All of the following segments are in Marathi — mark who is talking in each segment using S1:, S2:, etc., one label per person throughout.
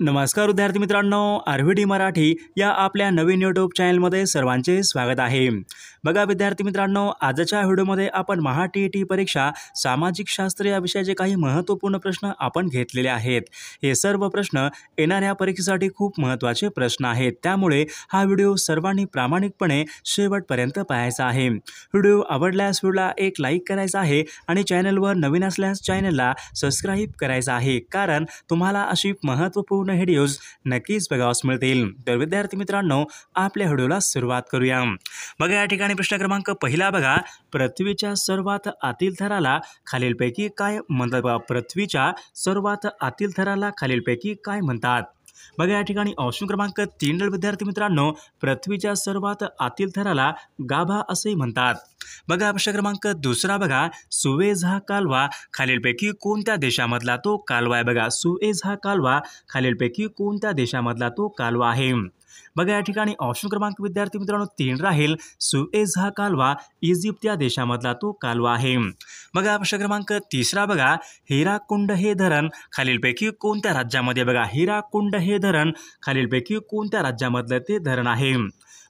S1: नमस्कार विद्यार्थी मित्रांनो, आरव्हीडी मराठी या आपल्या नवीन यूट्यूब चॅनलमध्ये सर्वांचे स्वागत आहे। बघा विद्यार्थी मित्रांनो, आजच्या व्हिडिओमध्ये आपण महा-टी-ई-टी परीक्षा सामाजिक शास्त्र या विषयाचे काही महत्त्वपूर्ण प्रश्न आपण घेतलेले आहेत। हे सर्व प्रश्न येणाऱ्या परीक्षेसाठी खूप महत्त्वाचे प्रश्न आहेत, त्यामुळे हा व्हिडिओ सर्वांनी प्रामाणिकपणे शेवटपर्यंत पाहायचा आहे। व्हिडिओ आवडल्यास व्हिडिओला एक लाईक करायचा आहे आणि चॅनलवर नवीन असल्यास चॅनलला सबस्क्राईब करायचं आहे, कारण तुम्हाला अशी महत्त्वपूर्ण व्हिडिओज नक्कीच बघावयास मिळतील। तर विद्यार्थी मित्रांनो, आपल्या व्हिडिओला सुरुवात करूया। बघा या ठिकाणी प्रश्न क्रमांक पहिला बघा, पृथ्वीच्या सर्वात आतील थराला खालीलपैकी काय म्हणतात? बघा, पृथ्वीच्या सर्वात आतील थराला खालीलपैकी काय म्हणतात? बघा या ठिकाणी ऑप्शन क्रमांक 3 विद्यार्थी मित्रांनो, पृथ्वीच्या सर्वात आतील थराला गाभा असे म्हणतात। बघा प्रश्न क्रमांक दुसरा बघा, सुएझ हा कालवा खालीलपैकी कोणत्या देशामधला तो कालवा आहे? बघा, सुएझ हा कालवा खालीलपैकी कोणत्या देशामधला तो कालवा आहे? बघा या ठिकाणी ऑप्शन क्रमांक विद्यार्थी मित्रांनो 3 राहील, सुएझ हा कालवा इजिप्त या देशामधला तो कालवा आहे। बघा प्रश्न क्रमांक तिसरा बघा, हिराकुंड हे धरण खालीलपैकी कोणत्या राज्यामध्ये? बघा, हिराकुंड हे धरण खालीलपैकी कोणत्या राज्यामधलं ते धरण आहे?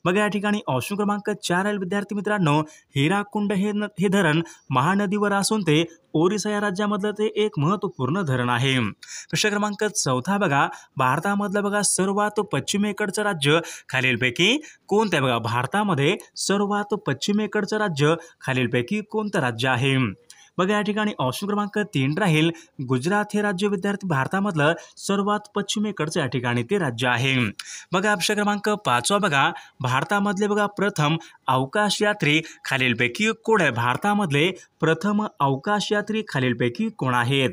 S1: बघा या ठिकाणी ऑप्शन क्रमांक 4 विद्यार्थी मित्रांनो, हिराकुंड हे धरण महानदीवर असून ते ओरिसा या राज्यामधलं ते एक महत्त्वपूर्ण धरण आहे। प्रश्न क्रमांक 4 बघा, भारतामधलं बघा सर्वात पश्चिमेकडचं राज्य खालीलपैकी कोणतं आहे? बघा, भारतामध्ये सर्वात पश्चिमेकडचं राज्य खालीलपैकी कोणतं राज्य आहे? बघा या ठिकाणी ऑप्शन क्रमांक 3 राहील, गुजरात हे राज्य विद्यार्थी भारतामधलं सर्वात पश्चिमेकडचं या ठिकाणी ते राज्य आहे। बघा प्रश्न क्रमांक 5 बघा, भारतामधले बघा प्रथम अवकाश यात्री खालीलपैकी कोण आहे? भारतामधले प्रथम अवकाश यात्री खालीलपैकी कोण आहेत?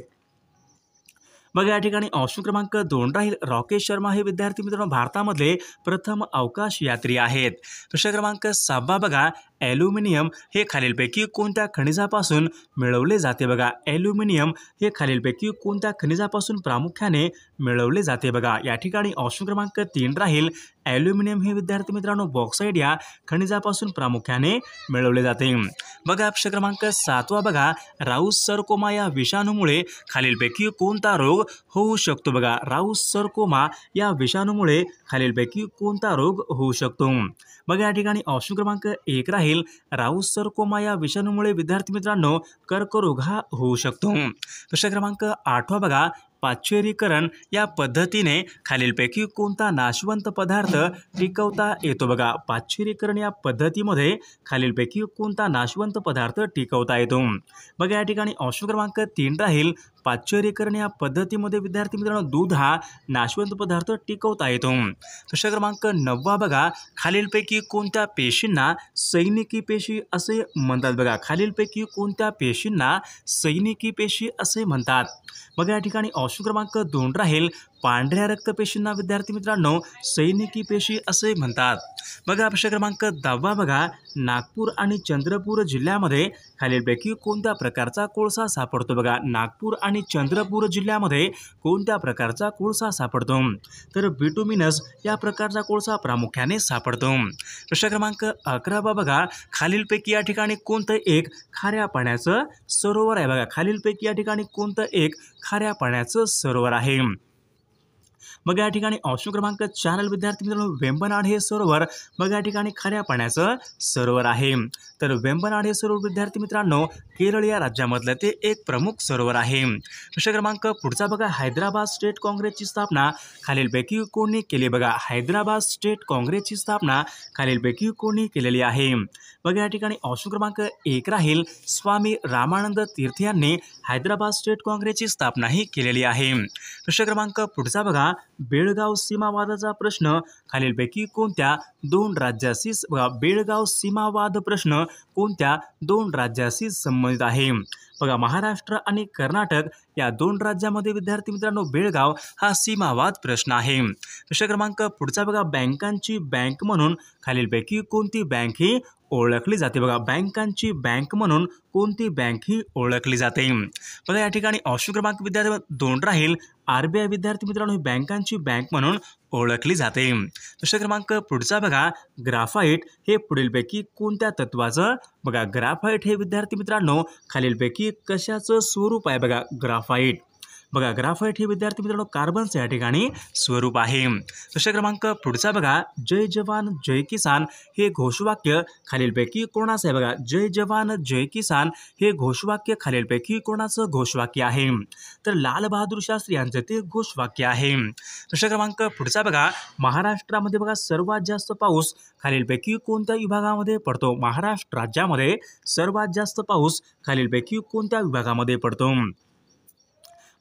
S1: बघा या ठिकाणी ऑप्शन क्रमांक 2 राहील, राकेश शर्मा हे विद्यार्थी मित्रांनो भारतामधले प्रथम अवकाश यात्री आहेत। प्रश्न क्रमांक 6 बघा, ॲल्युमिनियम हे खालीलपैकी कोणत्या खनिजापासून मिळवले जाते? बघा, ॲल्युमिनियम हे खालीलपैकी कोणत्या खनिजापासून प्रामुख्याने मिळवले जाते? बघा या ठिकाणी ऑप्शन क्रमांक 3 राहील, ॲल्युमिनियम हे विद्यार्थी मित्रांनो बॉक्साईड या खनिजापासून प्रामुख्याने मिळवले जाते। बघा प्रश्न क्रमांक 7 बघा, राऊस सर्कोमा या विषाणूमुळे खालीलपैकी कोणता रोग होऊ शकतो? बघा, राऊस सर्कोमा या विषाणूमुळे खालीलपैकी कोणता रोग होऊ शकतो? बघा या ठिकाणी ऑप्शन क्रमांक 1 राहील, राऊस सर्कोमा या विषाणूमुळे विद्यार्थी मित्रांनो कर्करोग हा होऊ शकतो। प्रश्न क्रमांक 8 बघा, पाश्चरीकरण या पद्धतीने खालीलपैकी कोणता नाशवंत पदार्थ टिकवता येतो? बघा, पाश्चरीकरण या पद्धतीमध्ये खालीलपैकी कोणता नाशवंत पदार्थ टिकवता येतो? बघा या ठिकाणी ऑप्शन क्रमांक 3 राहील, पाश्चरीकरण या पद्धतीमध्ये विद्यार्थी मित्रांनो दूध हा नाशवंत पदार्थ टिकवता येतो। प्रश्न क्रमांक 9 बघा, खालीलपैकी कोणत्या पेशींना सैनिकी पेशी असे म्हणतात? बघा, खालीलपैकी कोणत्या पेशींना सैनिकी पेशी असे म्हणतात? बघा या ठिकाणी ऑप्शन क्रमांक 2 राहील, पांढऱ्या रक्तपेशींना विद्यार्थी मित्रांनो सैनिकी पेशी असे म्हणतात। बघा प्रश्न क्रमांक 10 बघा, नागपूर आणि चंद्रपूर जिल्ह्यामध्ये खालीलपैकी कोणत्या प्रकारचा कोळसा सापडतो? बघा, नागपूर आणि चंद्रपूर जिल्ह्यामध्ये कोणत्या प्रकारचा कोळसा सापडतो? तर बिटुमिनस या प्रकारचा कोळसा प्रामुख्याने सापडतो। प्रश्न क्रमांक 11 बघा, खालीलपैकी या ठिकाणी कोणतं एक खाऱ्या पाण्याचं सरोवर आहे? बघा, खालीलपैकी या ठिकाणी कोणतं एक खाऱ्या पाण्याचं सरोवर आहे? बघा या ठिकाणी ऑप्शन क्रमांक 4 विद्यार्थी मित्रांनो, वेंबनाड हे सरोवर बघा या ठिकाणी खाऱ्या पाण्याचं सरोवर आहे। तर वेंबनाड हे सरोवर विद्यार्थी मित्रांनो केरळ या राज्यामधलं ते एक प्रमुख सरोवर आहे। प्रश्न क्रमांक पुढचा बघा, हैदराबाद स्टेट काँग्रेसची स्थापना खालीलपैकी कोणी केली? बघा, हैदराबाद स्टेट काँग्रेसची स्थापना खालीलपैकी कोणी केलेली आहे? बघा या ठिकाणी ऑप्शन क्रमांक 1 राहील, स्वामी रामानंद तीर्थ यांनी हैदराबाद स्टेट काँग्रेसची स्थापना ही केलेली आहे। प्रश्न क्रमांक पुढचा बघा, बेळगाव सीमावादाचा प्रश्न खालीलपैकी कोणत्या 2 राज्याशी? बघा, बेळगाव सीमावाद प्रश्न कोणत्या 2 राज्याशी संबंधित आहे? बघा, महाराष्ट्र आणि कर्नाटक या 2 राज्यामध्ये विद्यार्थी मित्रांनो बेळगाव हा सीमावाद प्रश्न आहे। प्रश्न क्रमांक पुढचा बघा, बँकांची बँक म्हणून खालीलपैकी कोणती बँक ही ओळखली जाते? बघा, बँकांची बँक म्हणून कोणती बँक ही ओळखली जाते? बघा या ठिकाणी ऑप्शन क्रमांक विद्यार्थी 2 राहील, आरबीआय विद्यार्थी मित्रांनो बँकांची बँक म्हणून ओळखली जाते। प्रश्न क्रमांक पुढचा बघा, ग्राफाइट हे पुढीलपैकी कोणत्या तत्वाचं? बघा, ग्राफाइट हे विद्यार्थी मित्रांनो खालीलपैकी कशाचं स्वरूप आहे? बघा, ग्राफाइट बघा ग्राफाइट हे विद्यार्थी मित्रांनो कार्बनचं या ठिकाणी स्वरूप आहे। प्रश्न क्रमांक पुढचा बघा, जय जवान जय किसान हे घोषवाक्य खालीलपैकी कोणाचं आहे? बघा जय जवान जय किसान हे घोषवाक्य खालीलपैकी कोणाचं घोषवाक्य आहे? तर लाल बहादूर शास्त्री यांचं ते घोषवाक्य आहे। प्रश्न क्रमांक पुढचा बघा, महाराष्ट्रामध्ये बघा सर्वात जास्त पाऊस खालीलपैकी कोणत्या विभागामध्ये पडतो? महाराष्ट्र राज्यामध्ये सर्वात जास्त पाऊस खालीलपैकी कोणत्या विभागामध्ये पडतो?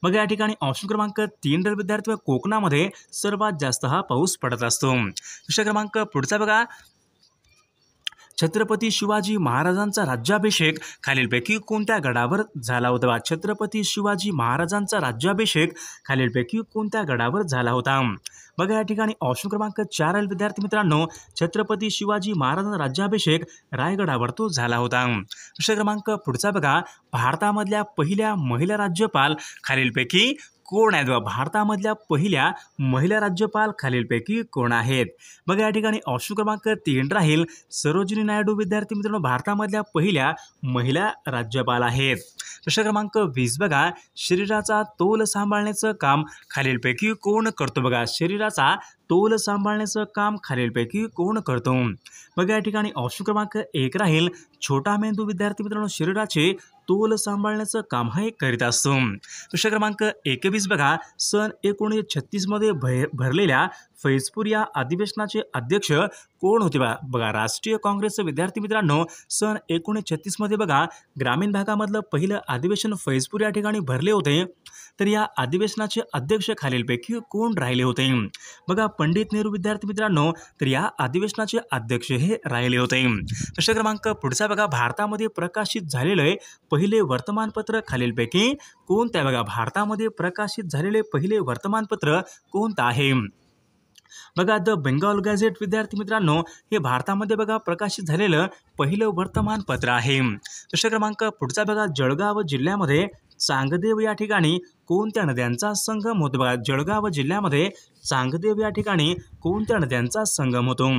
S1: मग या ठिकाणी ऑप्शन क्रमांक 3 तर विद्यार्थी कोकणामध्ये सर्वात जास्त हा पाऊस पडत असतो। प्रश्न क्रमांक पुढचा बघा, छत्रपती शिवाजी महाराजांचा राज्याभिषेक खालीलपैकी कोणत्या गडावर झाला होता? छत्रपती शिवाजी महाराजांचा राज्याभिषेक खालीलपैकी कोणत्या गडावर झाला होता? बघा या ठिकाणी ऑप्शन क्रमांक 4 विद्यार्थी मित्रांनो, छत्रपती शिवाजी महाराजांचा राज्याभिषेक रायगडावर तो झाला होता। प्रश्न क्रमांक पुढचा बघा, भारतामधल्या पहिल्या महिला राज्यपाल खालीलपैकी कोण आहेत? भारतामधल्या पहिल्या महिला राज्यपाल खालीलपैकी कोण आहेत? बघा या ठिकाणी ऑप्शन क्रमांक 3 राहील सरोजिनी नायडू विद्यार्थी मित्रांनो भारतामधल्या पहिल्या महिला राज्यपाल आहेत। प्रश्न क्रमांक 20 बघा, शरीराचा तोल सांभाळण्याचं काम खालीलपैकी कोण करतो? बघा शरीराचा तोल सांभाळण्याचं काम खालीलपैकी कोण करतो? बघा या ठिकाणी ऑप्शन क्रमांक 1 राहील छोटा मेंदू विद्यार्थी मित्रांनो शरीराचे तोल सांभाळण्याचं काम हे करीत असतो। प्रश्न क्रमांक 21 बघा, सन 1936 मध्ये भरलेल्या फैजपूर या अधिवेशनाचे अध्यक्ष कोण होते? बघा राष्ट्रीय काँग्रेसचे विद्यार्थी मित्रांनो सन 1936 मध्ये बघा ग्रामीण भागामधलं पहिलं अधिवेशन फैजपूर या ठिकाणी भरले होते। तर या अधिवेशनाचे अध्यक्ष खालीलपैकी कोण राहिले होते? बघा पंडित नेहरू विद्यार्थी मित्रांनो तर या अधिवेशनाचे अध्यक्ष हे राहिले होते। प्रश्न क्रमांक पुढचा बघा, भारतामध्ये प्रकाशित झालेले पहिले वर्तमानपत्र खालीलपैकी कोणते? बघा भारतामध्ये प्रकाशित झालेले पहिले वर्तमानपत्र कोणतं आहे? बघा द बेंगॉल गॅझेट विद्यार्थी मित्रांनो हे भारतामध्ये बघा प्रकाशित झालेलं पहिलं वर्तमानपत्र आहे। प्रश्न क्रमांक पुढचा बघा, जळगाव जिल्ह्यामध्ये चांगदेव या ठिकाणी कोणत्या नद्यांचा संगम होतो? बघा जळगाव जिल्ह्यामध्ये चांगदेव या ठिकाणी कोणत्या नद्यांचा संगम होतो?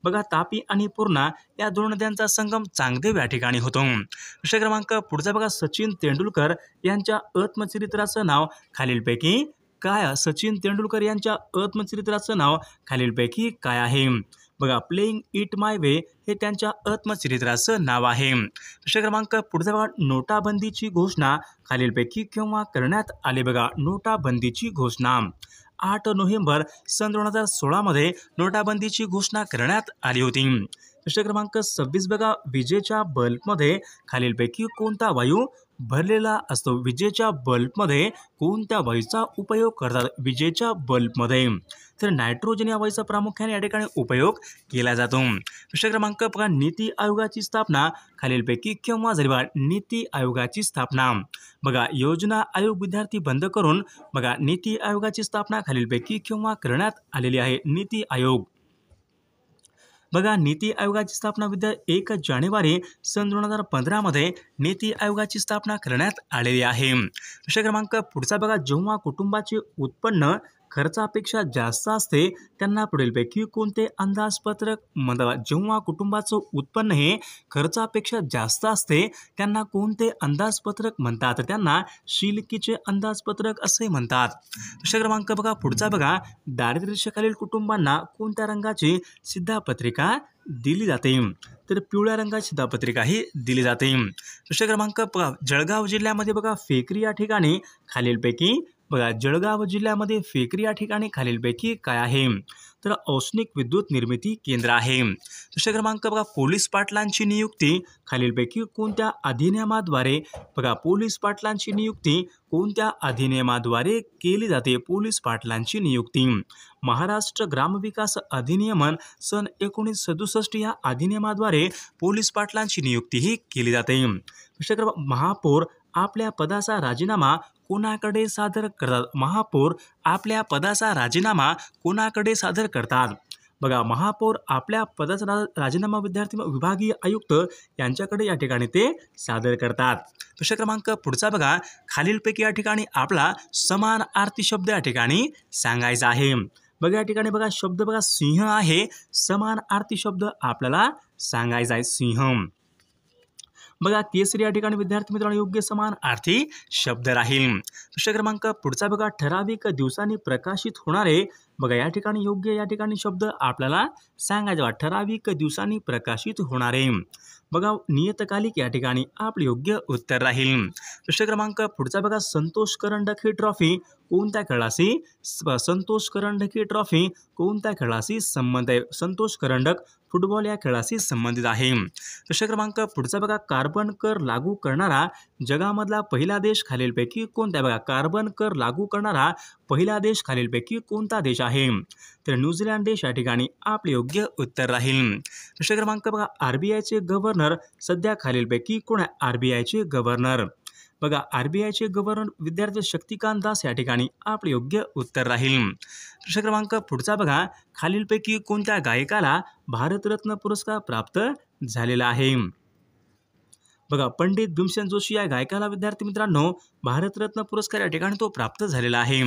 S1: बघा तापी आणि पूर्णा या दोन नद्यांचा संगम चांगदेव या ठिकाणी होतो। प्रश्न क्रमांक पुढचा बघा, सचिन तेंडुलकर यांच्या आत्मचरित्राचं नाव खालीलपैकी काय? सचिन तेंडुलकर यांच्या आत्मचरित्राचं नाव खालीलपैकी काय आहे? बघा प्लेइंग इट माय वे हे त्यांच्या आत्मचरित्राचं नाव आहे। प्रश्न क्रमांक पुढचा बघा, नोटाबंदीची घोषणा खालीलपैकी केव्हा करण्यात आली? बघा नोटाबंदीची घोषणा 8 नोव्हेंबर सन 2016 मध्ये नोटाबंदीची घोषणा करण्यात आली होती। प्रश्न क्रमांक 26 बघा, विजेच्या बल्बमध्ये खालीलपैकी कोणता वायू भरलेला असतो? विजेच्या बल्बमध्ये कोणत्या वायूचा उपयोग करतात? विजेच्या बल्बमध्ये तर नायट्रोजन या वायूचा प्रामुख्याने या ठिकाणी उपयोग केला जातो। प्रश्न क्रमांक बघा, नीती आयोगाची स्थापना खालीलपैकी केव्हा झाली? बघा नीती आयोगाची स्थापना बघा योजना आयोग विद्यार्थी बंद करून बघा नीती आयोगाची स्थापना खालीलपैकी केव्हा करण्यात आलेली आहे? नीती आयोग बघा नीती आयोगाची स्थापना 1 जानेवारी सन 2015 मध्ये नीती आयोगाची स्थापना करण्यात आलेली आहे। प्रश्न क्रमांक पुढचा बघा, जेव्हा कुटुंबाचे उत्पन्न खर्चापेक्षा जास्त असते त्यांना पुढीलपैकी कोणते अंदाजपत्रक म्हणतात? जेव्हा कुटुंबाचं उत्पन्न हे खर्चापेक्षा जास्त असते त्यांना कोणते अंदाजपत्रक म्हणतात? त्यांना शिल्लकीचे अंदाजपत्रक असे म्हणतात। प्रश्न क्रमांक बघा पुढचा बघा, दारिद्र्यरेषेखालील कुटुंबांना कोणत्या रंगाची शिधापत्रिका दिली जाते? तर पिवळ्या रंगाची शिधापत्रिका ही दिली जाते। प्रश्न क्रमांक बघा, जळगाव जिल्ह्यामध्ये बघा फेकरी या ठिकाणी खालीलपैकी बघा जळगाव जिल्ह्यामध्ये फेकरी या ठिकाणी खालीलपैकी काय आहे? तर औष्णिक विद्युत निर्मिती केंद्र आहे। प्रश्न क्रमांक बघा, पोलीस पाटलांची नियुक्ती खालीलपैकी कोणत्या अधिनियमाद्वारे बघा पोलीस पाटलांची नियुक्ती कोणत्या अधिनियमाद्वारे केली जाते? पोलीस पाटलांची नियुक्ती महाराष्ट्र ग्रामविकास अधिनियमन सन 1967 या अधिनियमाद्वारे पोलीस पाटलांची नियुक्ती ही केली जाते। प्रश्न क्रमांक, महापौर आपल्या पदाचा राजीनामा कोणाकडे सादर करतात? महापौर आपल्या पदाचा राजीनामा कोणाकडे सादर करतात? बघा महापौर आपल्या पदाचा राजीनामा विद्यार्थी विभागीय आयुक्त यांच्याकडे या ठिकाणी ते सादर करतात। प्रश्न क्रमांक पुढचा बघा, खालीलपैकी या ठिकाणी आपला समान अर्थी शब्द या ठिकाणी सांगायचा आहे। बघा या ठिकाणी बघा शब्द बघा सिंह आहे, समान अर्थी शब्द आपल्याला सांगायचा आहे सिंह। बघा केसरी या ठिकाणी विद्यार्थी मित्रांनो योग्य समानार्थी शब्द राहील. प्रश्न क्रमांक पुढचा बघा ठराविक दिवसांनी प्रकाशित होणारे बघा या ठिकाणी योग्य या ठिकाणी शब्द आपल्याला सांगायचे बघा ठराविक दिवसांनी प्रकाशित होणारे बघा नियतकालिक या ठिकाणी आपले योग्य उत्तर राहील. प्रश्न क्रमांक पुढचा बघा संतोष करंडक ट्रॉफी कोणत्या खेळाशी संतोष करंडक ट्रॉफी कोणत्या खेळाशी संबंध आहे. संतोष करंडक फुटबॉल या खेळाशी संबंधित आहे. प्रश्न क्रमांक पुढचा बघा कार्बन कर लागू करणारा जगामधला पहिला देश खालीलपैकी कोणता बघा कार्बन कर लागू करणारा पहिला देश खालीलपैकी कोणता देश आहे. तर न्यूझीलंड देश या ठिकाणी आपले योग्य उत्तर राहील. प्रश्न क्रमांक बघा आरबीआयचे गव्हर्नर सध्या खालीलपैकी कोण आहे. आरबीआयचे गव्हर्नर बघा आरबीआयचे गव्हर्नर विद्यार्थी शक्तिकांत दास या ठिकाणी आपले योग्य उत्तर राहील. प्रश्न क्रमांक पुढचा बघा खालीलपैकी कोणत्या गायकाला भारतरत्न पुरस्कार प्राप्त झालेला आहे. बघा पंडित भीमसेन जोशी या गायकाला विद्यार्थी मित्रांनो भारतरत्न पुरस्कार या ठिकाणी तो प्राप्त झालेला आहे.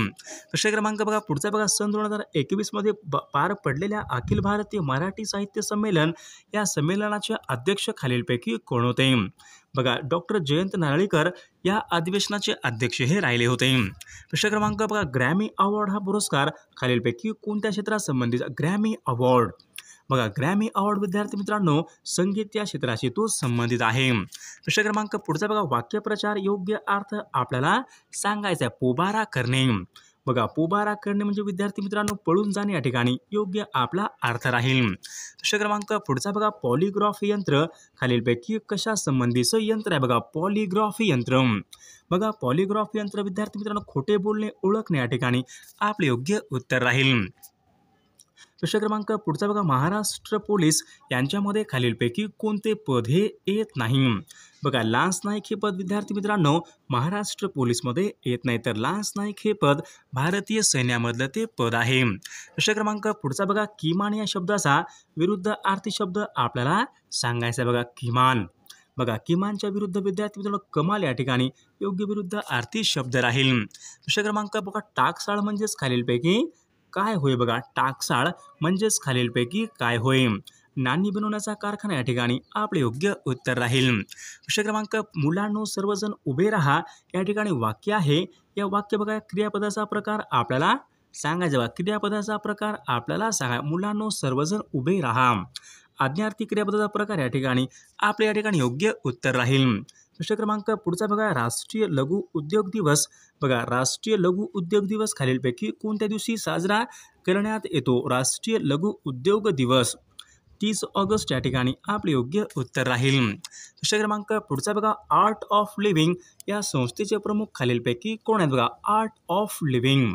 S1: प्रश्न क्रमांक बघा पुढचा बघा सन 2021 मध्ये पार पडलेल्या अखिल भारतीय मराठी साहित्य संमेलन या संमेलनाचे अध्यक्ष खालीलपैकी कोण होते. बघा डॉक्टर जयंत नारळीकर या अधिवेशनाचे अध्यक्ष हे राहिले होते. प्रश्न क्रमांक बघा ग्रॅमी अवॉर्ड हा पुरस्कार खालीलपैकी कोणत्या क्षेत्रात संबंधित. ग्रॅमी अवॉर्ड बघा ग्रॅमी अवॉर्ड विद्यार्थी मित्रांनो संगीत या क्षेत्राशी तो संबंधित आहे. प्रश्न क्रमांक पुढचा बघा वाक्यप्रचार योग्य अर्थ आपल्याला सांगायचा आहे. पोबारा करणे बघा पोबारा करणे म्हणजे विद्यार्थी मित्रांनो पळून जाणे या ठिकाणी योग्य आपला अर्थ राहील. प्रश्न क्रमांक पुढचा बघा पॉलिग्राफ यंत्र खालीलपैकी कशा संबंधीचं यंत्र आहे. बघा पॉलिग्राफ यंत्र बघा पॉलिग्राफ यंत्र विद्यार्थी मित्रांनो खोटे बोलणे ओळखणे या ठिकाणी आपले योग्य उत्तर राहील. प्रश्न क्रमांक पुढचा बघा महाराष्ट्र पोलीस यांच्यामध्ये खालीलपैकी कोणते पद हे येत नाही. बघा लान्स नाईक हे पद विद्यार्थी मित्रांनो महाराष्ट्र पोलीसमध्ये येत नाही. तर लान्स नाईक हे पद भारतीय सैन्यामधलं ते पद आहे. प्रश्न क्रमांक पुढचा बघा किमान या शब्दाचा विरुद्धार्थी शब्द आपल्याला सांगायचा बघा किमान बघा किमानच्या विरुद्ध विद्यार्थी मित्रांनो कमाल या ठिकाणी योग्य विरुद्धार्थी शब्द राहील. प्रश्न क्रमांक बघा टाकसाळ म्हणजेच खालीलपैकी काय होय. बघा टाकसाळ म्हणजेच खालीलपैकी काय होय. नाणी बनवण्याचा कारखाना या ठिकाणी आपले योग्य उत्तर राहील. प्रश्न क्रमांक मुलांनो सर्वजण उभे राहा या ठिकाणी वाक्य आहे. या वाक्य बघा क्रियापदाचा प्रकार आपल्याला सांगायचा बघा क्रियापदाचा प्रकार आपल्याला सांगा. मुलांनो सर्वजण उभे राहा आज्ञार्थी क्रियापदाचा प्रकार या ठिकाणी आपल्या या ठिकाणी योग्य उत्तर राहील. प्रश्न क्रमांक पुढचा बघा राष्ट्रीय लघु उद्योग दिवस बघा राष्ट्रीय लघु उद्योग दिवस खालीलपैकी कोणत्या दिवशी साजरा करण्यात येतो. राष्ट्रीय लघु उद्योग दिवस 30 ऑगस्ट या ठिकाणी आपले योग्य उत्तर राहील. प्रश्न क्रमांक पुढचा बघा आर्ट ऑफ लिव्हिंग या संस्थेचे प्रमुख खालीलपैकी कोण आहेत. बघा आर्ट ऑफ लिव्हिंग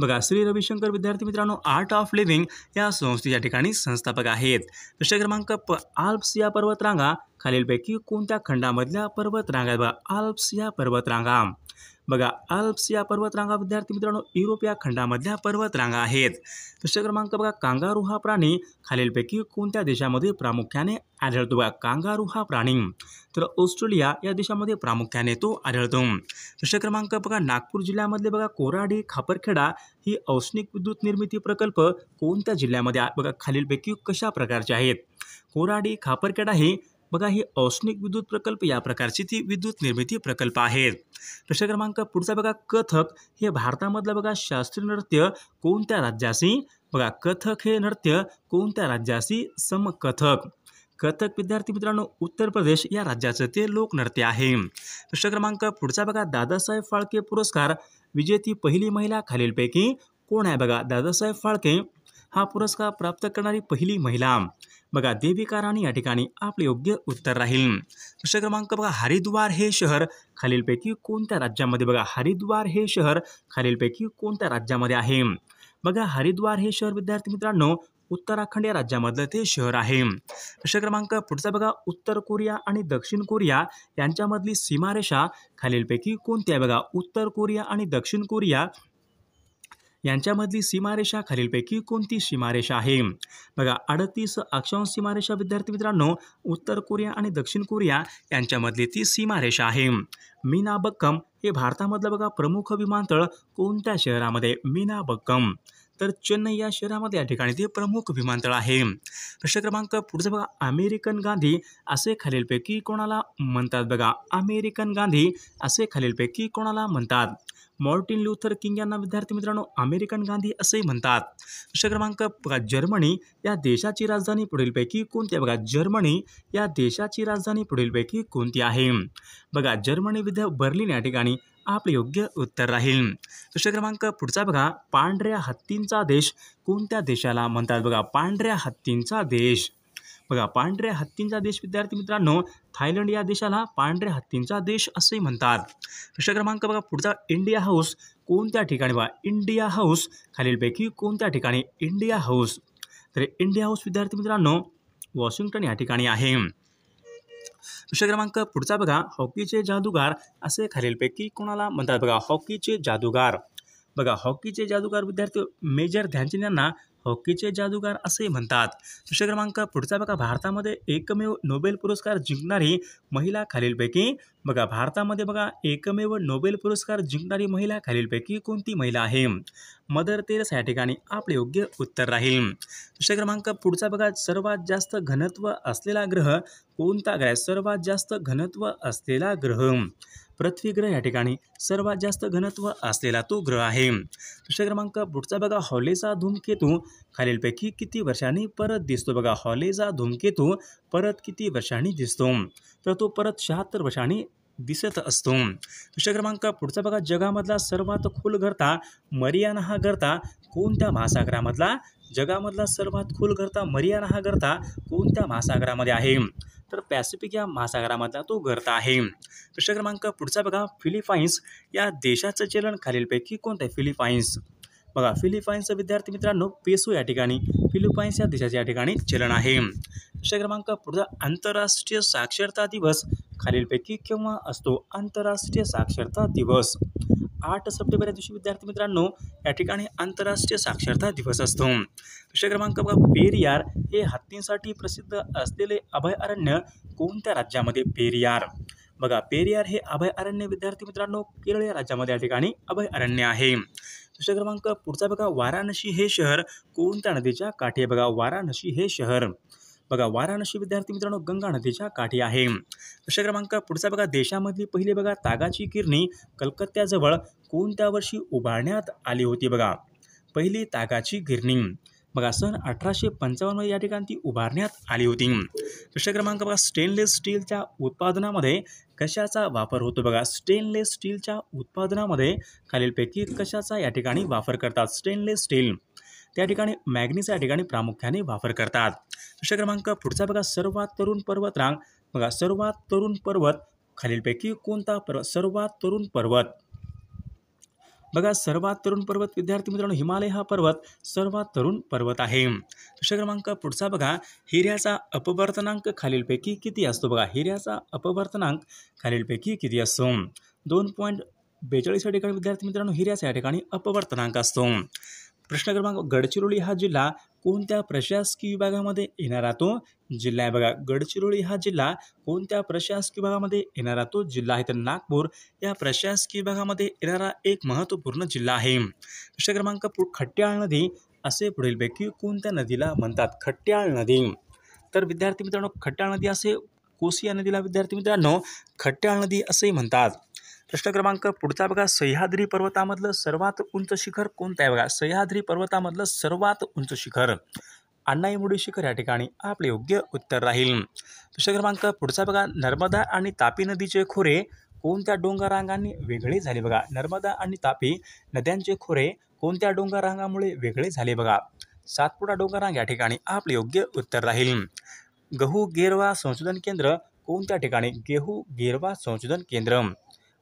S1: बघा श्री रविशंकर विद्यार्थी मित्रांनो आर्ट ऑफ लिव्हिंग या संस्थेच्या ठिकाणी संस्थापक आहेत. प्रश्न क्रमांक आल्प्स या पर्वतरांगा खालीलपैकी कोणत्या खंडामधल्या पर्वतरांगा. बघा आल्प्स या पर्वतरांगा बघा आल्प्स या पर्वतरांगा विद्यार्थी मित्रांनो युरोप या खंडामधल्या पर्वतरांगा आहेत. प्रश्न क्रमांक बघा कांगारू हा प्राणी खालीलपैकी कोणत्या देशामध्ये प्रामुख्याने आढळतो. बघा कांगारू हा प्राणी तर ऑस्ट्रेलिया या देशामध्ये प्रामुख्याने तो आढळतो. प्रश्न क्रमांक बघा नागपूर जिल्ह्यामधले बघा कोराडी खापरखेडा ही औष्णिक विद्युत निर्मिती प्रकल्प कोणत्या जिल्ह्यामध्ये बघा खालीलपैकी कशा प्रकारचे आहेत. कोराडी खापरखेडा हे बघा ही औष्णिक विद्युत प्रकल्प या प्रकारची ती विद्युत निर्मिती प्रकल्प आहेत. प्रश्न क्रमांक पुढचा बघा कथक हे भारतामधलं बघा शास्त्रीय नृत्य कोणत्या राज्याशी. बघा कथक हे नृत्य कोणत्या राज्याशी समकथक कथक विद्यार्थी मित्रांनो उत्तर प्रदेश या राज्याचं ते लोकनृत्य आहे. प्रश्न क्रमांक पुढचा बघा दादासाहेब फाळके पुरस्कार विजेती पहिली महिला खालीलपैकी कोण आहे. बघा दादासाहेब फाळके हा पुरस्कार प्राप्त करणारी पहिली महिला बघा देविका राणी या ठिकाणी आपले योग्य उत्तर राहील. प्रश्न क्रमांक बघा हरिद्वार हे शहर खालीलपैकी कोणत्या राज्यामध्ये. बघा हरिद्वार हे शहर खालीलपैकी कोणत्या राज्यामध्ये आहे. बघा हरिद्वार हे शहर विद्यार्थी मित्रांनो उत्तराखंड या राज्यामधलं ते शहर आहे. प्रश्न क्रमांक पुढचा बघा उत्तर कोरिया आणि दक्षिण कोरिया यांच्यामधली सीमारेषा खालीलपैकी कोणती आहे. बघा उत्तर कोरिया आणि दक्षिण कोरिया यांच्यामधली सीमारेषा खालीलपैकी कोणती सीमारेषा आहे. बघा 38 अक्षांश सीमारेषा विद्यार्थी मित्रांनो उत्तर कोरिया आणि दक्षिण कोरिया यांच्यामधली ती सीमारेषा आहे. मीनाबक्कम हे भारतामधलं बघा प्रमुख विमानतळ कोणत्या शहरामध्ये. मीनाबक्कम तर चेन्नई या शहरामध्ये या ठिकाणी ते प्रमुख विमानतळ आहे. प्रश्न क्रमांक पुढचा बघा, अमेरिकन गांधी असे खालीलपैकी कोणाला म्हणतात? बघा, अमेरिकन गांधी असे खालीलपैकी कोणाला म्हणतात? मार्टिन लुथर किंग यांना विद्यार्थी मित्रांनो अमेरिकन गांधी असेही म्हणतात. प्रश्न क्रमांक बघा, जर्मनी या देशाची राजधानी पुढीलपैकी कोणती आहे? बघा, जर्मनी या देशाची राजधानी पुढीलपैकी कोणती आहे? बघा, जर्मनी बर्लिन या ठिकाणी आपले योग्य उत्तर राहील. प्रश्न क्रमांक पुढचा बघा, पांढऱ्या हत्तींचा देश कोणत्या देशाला म्हणतात? बघा, पांढऱ्या हत्तींचा देश. बघा, पांढऱ्या हत्तींचा देश विद्यार्थी मित्रांनो थायलंड या देशाला पांढऱ्या हत्तींचा देश असे म्हणतात. प्रश्न क्रमांक बघा पुढचा, इंडिया हाऊस कोणत्या ठिकाणी? बघा, इंडिया हाऊस खालीलपैकी कोणत्या ठिकाणी? India house. तर इंडिया हाऊस विद्यार्थी मित्रांनो वॉशिंग्टन या ठिकाणी आहे. प्रश्न क्रमांक पुढचा बघा, हॉकीचे जादूगार असे खालीलपैकी कोणाला म्हणतात? बघा, हॉकीचे जादूगार. बघा, हॉकीचे जादूगार विद्यार्थी मेजर ध्यानचंद यांना हॉकीचे जादूगार असे म्हणतात. प्रश्न क्रमांक पुढचा बघा, भारतामध्ये एकमेव नोबेल पुरस्कार जिंकणारी महिला खालीलपैकी. बघा, भारतामध्ये बघा एकमेव नोबेल पुरस्कार जिंकणारी महिला खालीलपैकी कोणती महिला आहे? मदर तेरेसा या ठिकाणी आपले योग्य उत्तर राहील. प्रश्न क्रमांक पुढचा बघा, सर्वात जास्त घनत्व असलेला ग्रह कोणता ग्रह आहे? सर्वात जास्त घनत्व असलेला ग्रह पृथ्वी ग्रह या ठिकाणी सर्वात जास्त घनत्व असलेला तो ग्रह आहे. प्रश्न क्रमांक पुढचा बघा, हॉलेचा धूमकेतू खालीलपैकी किती वर्षांनी परत दिसतो? बघा, हॉलेचा धूमकेतू परत किती वर्षांनी दिसतो? तर तो परत 76 वर्षांनी दिसत असतो. प्रश्न क्रमांक पुढचा बघा, जगामधला सर्वात खोल गर्ता मरियाना हा गर्ता कोणत्या महासागरामधला? जगामधला सर्वात खोल गर्ता मरियाना हा गर्ता कोणत्या महासागरामध्ये आहे? तर पॅसिफिक या महासागरामधला तो गर्त आहे. प्रश्न क्रमांक पुढचा बघा, फिलिपाईन्स या देशाचं चलन खालीलपैकी कोणतं आहे? फिलिपाईन्स. बघा, फिलिपाईन्सचं विद्यार्थी मित्रांनो पेसो या ठिकाणी फिलिपाईन्स या देशाचे या ठिकाणी चलन आहे. प्रश्न क्रमांक पुढचा, आंतरराष्ट्रीय साक्षरता दिवस खालीलपैकी केव्हा असतो? आंतरराष्ट्रीय साक्षरता दिवस 8 सप्टेंबर या दिवशी विद्यार्थी मित्रांनो या ठिकाणी आंतरराष्ट्रीय साक्षरता दिवस असतो. प्रश्न क्रमांक बघा, पेरियार हे हत्तींसाठी प्रसिद्ध असलेले अभयारण्य कोणत्या राज्यामध्ये? पेरियार. बघा, पेरियार हे अभयारण्य विद्यार्थी मित्रांनो केरळ या राज्यामध्ये या ठिकाणी अभयारण्य आहे. प्रश्न क्रमांक पुढचा बघा, वाराणसी हे शहर कोणत्या नदीच्या काठी आहे? बघा, वाराणसी हे शहर. बघा, वाराणसी विद्यार्थी मित्रांनो गंगा नदीच्या काठी आहे. प्रश्न क्रमांक पुढचा बघा, देशामधली पहिली बघा तागाची गिरणी कलकत्त्याजवळ कोणत्या वर्षी उभारण्यात आली होती? बघा, पहिली तागाची गिरणी बघा सन 1855 या ठिकाणी ती उभारण्यात आली होती. प्रश्न क्रमांक बघा, स्टेनलेस स्टीलच्या उत्पादनामध्ये कशाचा वापर होतो? बघा, स्टेनलेस स्टीलच्या उत्पादनामध्ये खालीलपैकी कशाचा या ठिकाणी वापर करतात? स्टेनलेस स्टील त्या ठिकाणी मॅग्नीचा या ठिकाणी प्रामुख्याने वापर करतात. प्रश्न क्रमांक पुढचा बघा, सर्वात तरुण पर्वतरांग. बघा, सर्वात तरुण पर्वत खालीलपैकी कोणता पर्वत? सर्वात तरुण पर्वत. बघा, सर्वात तरुण पर्वत विद्यार्थी मित्रांनो हिमालय हा पर्वत सर्वात तरुण पर्वत आहे. प्रश्न क्रमांक पुढचा बघा, हिऱ्याचा अपवर्तनांक खालीलपैकी किती असतो? बघा, हिऱ्याचा अपवर्तनांक खालीलपैकी किती असतो? 2.42 या ठिकाणी विद्यार्थी मित्रांनो हिऱ्याचा या ठिकाणी अपवर्तनांक असतो. प्रश्न क्रमांक, गडचिरोली हा जिल्हा कोणत्या प्रशासकीय विभागामध्ये येणारा तो जिल्हा आहे? बघा, गडचिरोली हा जिल्हा कोणत्या प्रशासकीय विभागामध्ये येणारा तो जिल्हा आहे? तर नागपूर या प्रशासकीय विभागामध्ये येणारा एक महत्त्वपूर्ण जिल्हा आहे. प्रश्न क्रमांक, खट्याळ नदी असे पुढीलपैकी कोणत्या नदीला म्हणतात? खट्याळ नदी. तर विद्यार्थी मित्रांनो खट्याळ नदी असे कोसी या नदीला विद्यार्थी मित्रांनो खट्याळ नदी असेही म्हणतात. प्रश्न क्रमांक पुढचा बघा, सह्याद्री पर्वतामधलं सर्वात उंच शिखर कोणतं आहे? बघा, सह्याद्री पर्वतामधलं सर्वात उंच शिखर अण्णाईमुडी शिखर या ठिकाणी आपले योग्य उत्तर राहील. प्रश्न क्रमांक पुढचा बघा, नर्मदा आणि तापी नदीचे खोरे कोणत्या डोंगर रांगांनी वेगळे झाले? बघा, नर्मदा आणि तापी नद्यांचे खोरे कोणत्या डोंगर रांगामुळे वेगळे झाले? बघा, सातपुडा डोंगर रांग या ठिकाणी आपले योग्य उत्तर राहील. गहू गेरवा संशोधन केंद्र कोणत्या ठिकाणी? गेहू गेरवा संशोधन केंद्र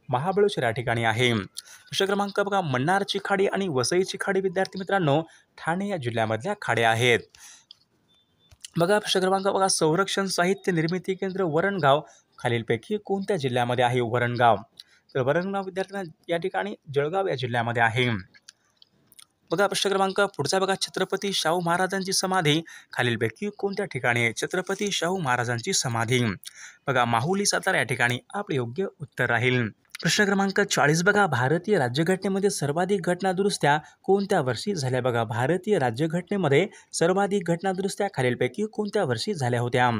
S1: महाबळेश्वर या ठिकाणी आहे. प्रश्न क्रमांक बघा, मन्नारची खाडी आणि वसईची खाडी विद्यार्थी मित्रांनो ठाणे या जिल्ह्यामधल्या खाड्या आहेत. बघा, प्रश्न क्रमांक बघा, संरक्षण साहित्य निर्मिती केंद्र वरणगाव खालीलपैकी कोणत्या जिल्ह्यामध्ये आहे? वरणगाव. तर वरणगाव विद्यार्थ्यांना या ठिकाणी जळगाव या जिल्ह्यामध्ये आहे. बघा, प्रश्न क्रमांक पुढचा बघा, छत्रपती शाहू महाराजांची समाधी खालीलपैकी कोणत्या ठिकाणी आहे? छत्रपती शाहू महाराजांची समाधी बघा माहुली सातारा या ठिकाणी आपले योग्य उत्तर राहील. प्रश्न क्रमांक 40 बघा, भारतीय राज्यघटनेमध्ये सर्वाधिक घटनादुरुस्त्या कोणत्या वर्षी झाल्या? बघा, भारतीय राज्यघटनेमध्ये सर्वाधिक घटनादुरुस्त्या खालीलपैकी कोणत्या वर्षी झाल्या होत्या?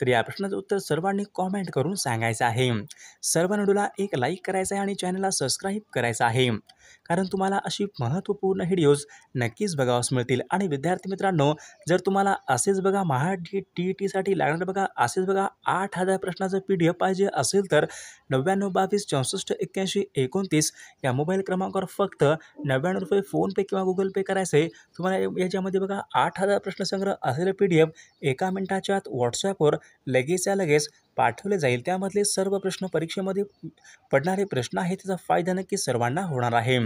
S1: तर या प्रश्नाचं उत्तर सर्वांनी कॉमेंट करून सांगायचं आहे. सर्व व्हिडिओला एक लाईक करायचं आहे आणि चॅनलला सबस्क्राईब करायचं आहे, कारण तुम्हाला अशी महत्त्वपूर्ण व्हिडिओज नक्कीच बघावयास मिळतील. आणि विद्यार्थी मित्रांनो, जर तुम्हाला असेच बघा टी.ई.टीसाठी लागणार बघा असेच बघा 8,000 प्रश्नाचं PDF पाहिजे असेल तर 99 22 64 81 29 या मोबाईल क्रमांकावर फक्त ₹99 फोनपे किंवा गुगल पे करायचे. तुम्हाला याच्यामध्ये बघा 8,000 प्रश्नसंग्रह असलेले PDF एका मिनिटाच्या आत व्हॉट्सॲपवर लगेचच्या लगेच पाठवले जाईल. त्यामधले सर्व प्रश्न परीक्षेमध्ये पडणारे प्रश्न आहेत, त्याचा फायदा नक्की सर्वांना होणार आहे.